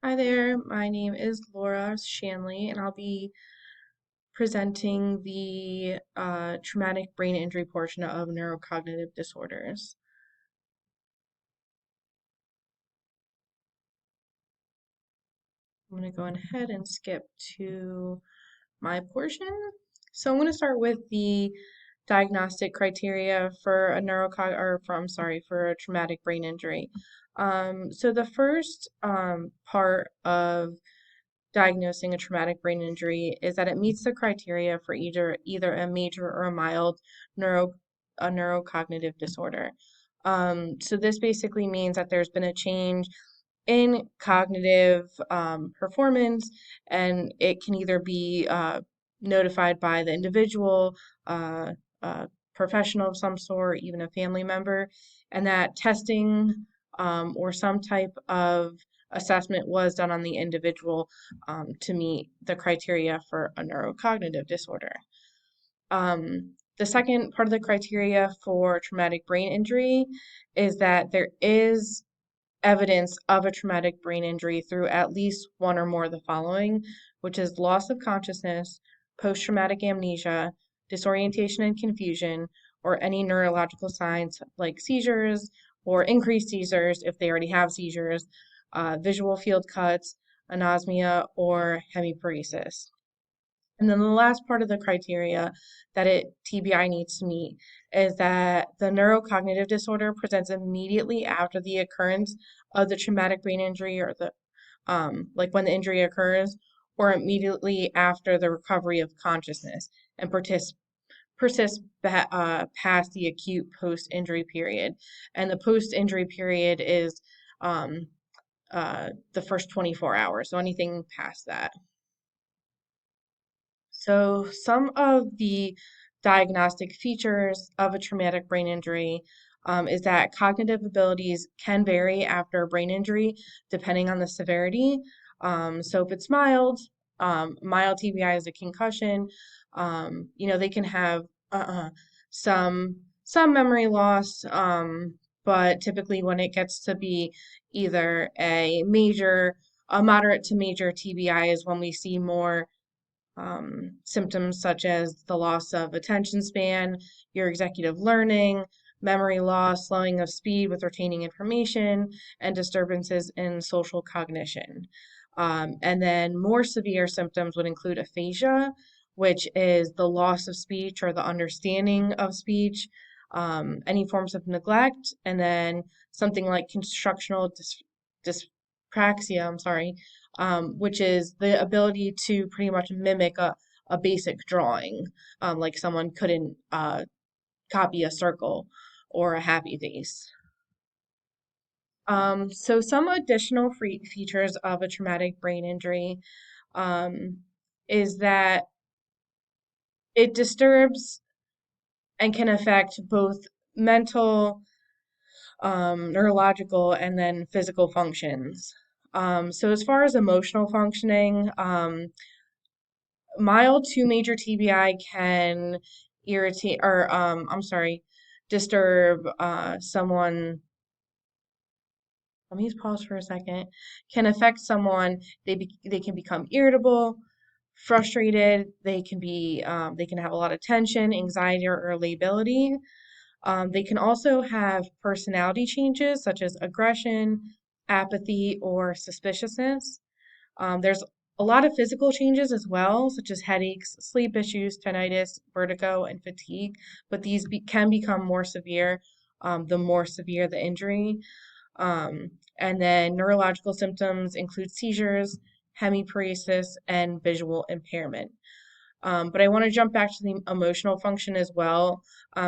Hi there, my name is Laura Shanley, and I'll be presenting the traumatic brain injury portion of neurocognitive disorders. I'm going to go ahead and skip to my portion. So I'm going to start with the diagnostic criteria for a for a traumatic brain injury. So the first part of diagnosing a traumatic brain injury is that it meets the criteria for either a major or a mild neuro a neurocognitive disorder. So this basically means that there's been a change in cognitive performance, and it can either be notified by the individual, a professional of some sort, even a family member, and that testing or some type of assessment was done on the individual to meet the criteria for a neurocognitive disorder. The second part of the criteria for traumatic brain injury is that there is evidence of a traumatic brain injury through at least one or more of the following, which is loss of consciousness, post traumatic amnesia, disorientation and confusion, or any neurological signs like seizures or increased seizures if they already have seizures, visual field cuts, anosmia, or hemiparesis. And then the last part of the criteria that TBI needs to meet is that the neurocognitive disorder presents immediately after the occurrence of the traumatic brain injury or the like when the injury occurs, or immediately after the recovery of consciousness and past the acute post-injury period. And the post-injury period is the first 24 hours, so anything past that. So, some of the diagnostic features of a traumatic brain injury is that cognitive abilities can vary after a brain injury depending on the severity. So, if it's mild TBI is a concussion. They can have some memory loss, but typically when it gets to be either a moderate to major TBI is when we see more symptoms such as the loss of attention span, your executive learning, memory loss, slowing of speed with retaining information, and disturbances in social cognition. And then more severe symptoms would include aphasia, which is the loss of speech or the understanding of speech, any forms of neglect, and then something like constructional dyspraxia, which is the ability to pretty much mimic a basic drawing, like someone couldn't copy a circle or a happy face. So some additional features of a traumatic brain injury um, is that it disturbs and can affect both mental, neurological, and then physical functions. So as far as emotional functioning, mild to major TBI can irritate or disturb someone. Let me pause for a second. Can affect someone. They can become irritable, frustrated. They can have a lot of tension, anxiety, or irritability. They can also have personality changes such as aggression, apathy, or suspiciousness. There's a lot of physical changes as well, such as headaches, sleep issues, tinnitus, vertigo, and fatigue, but can become more severe the more severe the injury. And then neurological symptoms include seizures, hemiparesis, and visual impairment. But I want to jump back to the emotional function as well,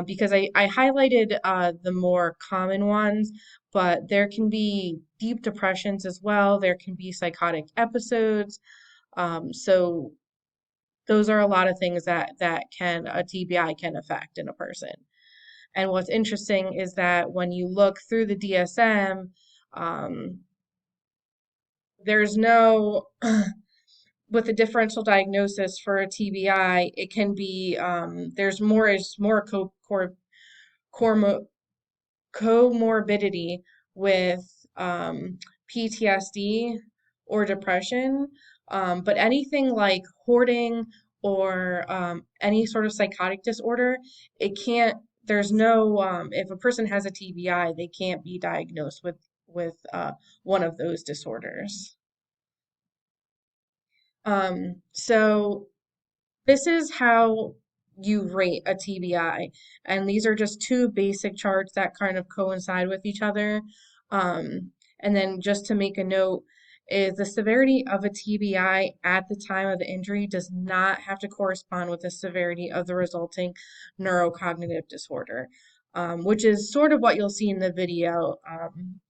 because I highlighted the more common ones, but there can be deep depressions as well. There can be psychotic episodes. So those are a lot of things that a TBI can affect in a person. And what's interesting is that when you look through the DSM, um, there's no with a differential diagnosis for a TBI, it can be there's more comorbidity with PTSD or depression. But anything like hoarding or any sort of psychotic disorder, it can't, there's no, if a person has a TBI, they can't be diagnosed with one of those disorders. So this is how you rate a TBI, and these are just two basic charts that kind of coincide with each other. And then just to make a note, is the severity of a TBI at the time of the injury does not have to correspond with the severity of the resulting neurocognitive disorder, which is sort of what you'll see in the video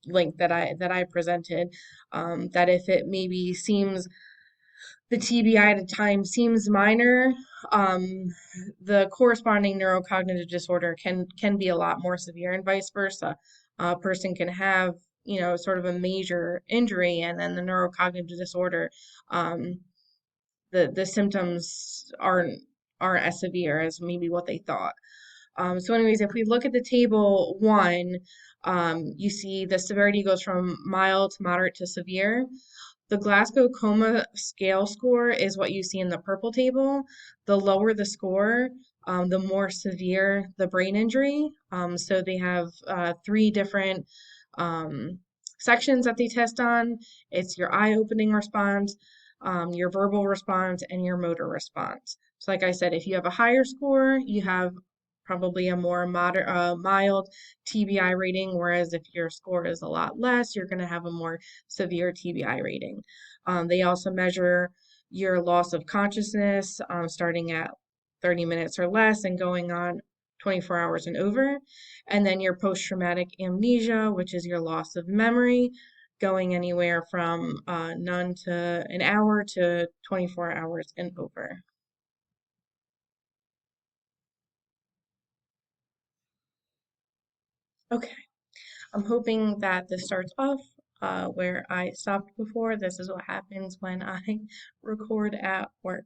link that I presented. That if it maybe seems the TBI at a time seems minor, the corresponding neurocognitive disorder can be a lot more severe, and vice versa. A person can have, sort of a major injury, and then the neurocognitive disorder, um, the symptoms aren't as severe as maybe what they thought. So, anyways, if we look at the table one, you see the severity goes from mild to moderate to severe. The Glasgow Coma Scale score is what you see in the purple table. The lower the score, the more severe the brain injury. So they have three different um, sections that they test on. It's your eye-opening response, your verbal response, and your motor response. So, like I said, if you have a higher score, you have probably a more mild TBI rating, whereas if your score is a lot less, you're going to have a more severe TBI rating. They also measure your loss of consciousness, starting at 30 minutes or less and going on 24 hours and over. And then your post-traumatic amnesia, which is your loss of memory, going anywhere from none to an hour to 24 hours and over. Okay. I'm hoping that this starts off where I stopped before. This is what happens when I record at work.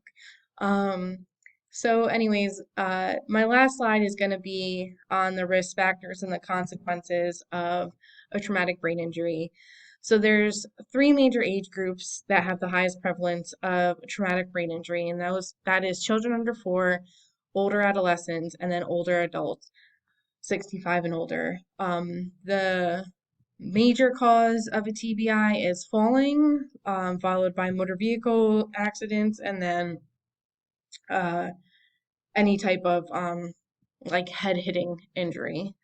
Um, so, anyways, my last slide is going to be on the risk factors and the consequences of a traumatic brain injury. So, there's three major age groups that have the highest prevalence of traumatic brain injury, and that is children under 4, older adolescents, and then older adults. 65 and older. The major cause of a TBI is falling, followed by motor vehicle accidents, and then uh, any type of like head hitting injury.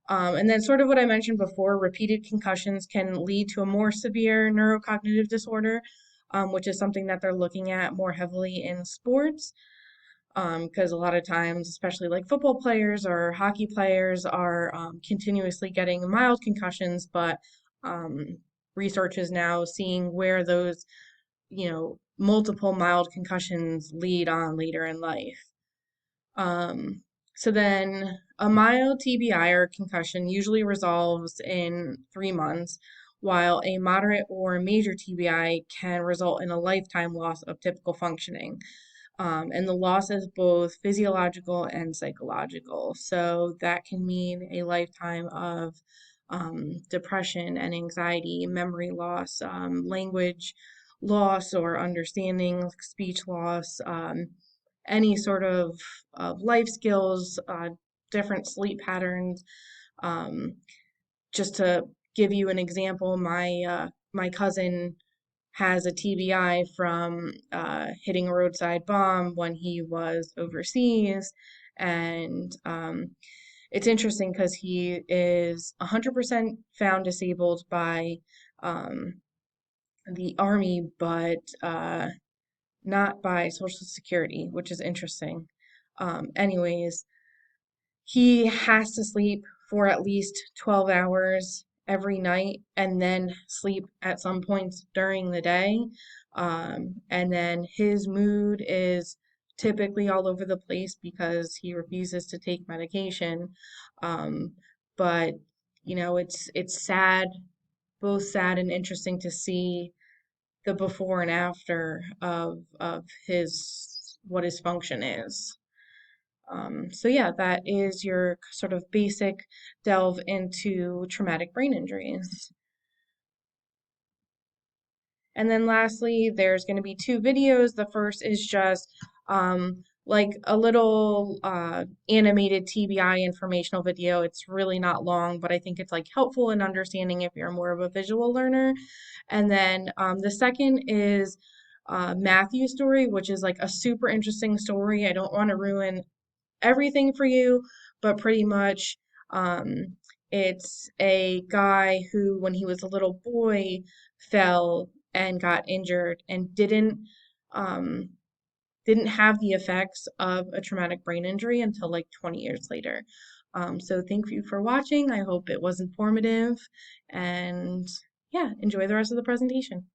And then, sort of what I mentioned before, repeated concussions can lead to a more severe neurocognitive disorder, which is something that they're looking at more heavily in sports. Because a lot of times, especially like football players or hockey players, are continuously getting mild concussions, but um, research is now seeing where those, multiple mild concussions lead on later in life. Um, so then a mild TBI or concussion usually resolves in 3 months, while a moderate or major TBI can result in a lifetime loss of typical functioning. And the loss is both physiological and psychological. So that can mean a lifetime of depression and anxiety, memory loss, language loss or understanding, speech loss, any sort of life skills, different sleep patterns. Um, just to give you an example, my cousin has a TBI from hitting a roadside bomb when he was overseas. And it's interesting because he is 100% found disabled by um, the Army, but not by Social Security, which is interesting. Anyways, he has to sleep for at least 12 hours every night and then sleep at some points during the day. And then his mood is typically all over the place because he refuses to take medication. Um, but it's sad, both sad and interesting to see the before and after of his what his function is. So yeah, that is your sort of basic delve into traumatic brain injuries. And then lastly, there's going to be two videos. The first is just like a little animated TBI informational video. It's really not long, but I think it's like helpful in understanding if you're more of a visual learner. And then the second is Matthew's story, which is like a super interesting story. I don't want to ruin everything for you, but pretty much um, it's a guy who, when he was a little boy, fell and got injured and um, didn't have the effects of a traumatic brain injury until like 20 years later. So thank you for watching. I hope it was informative and yeah, enjoy the rest of the presentation.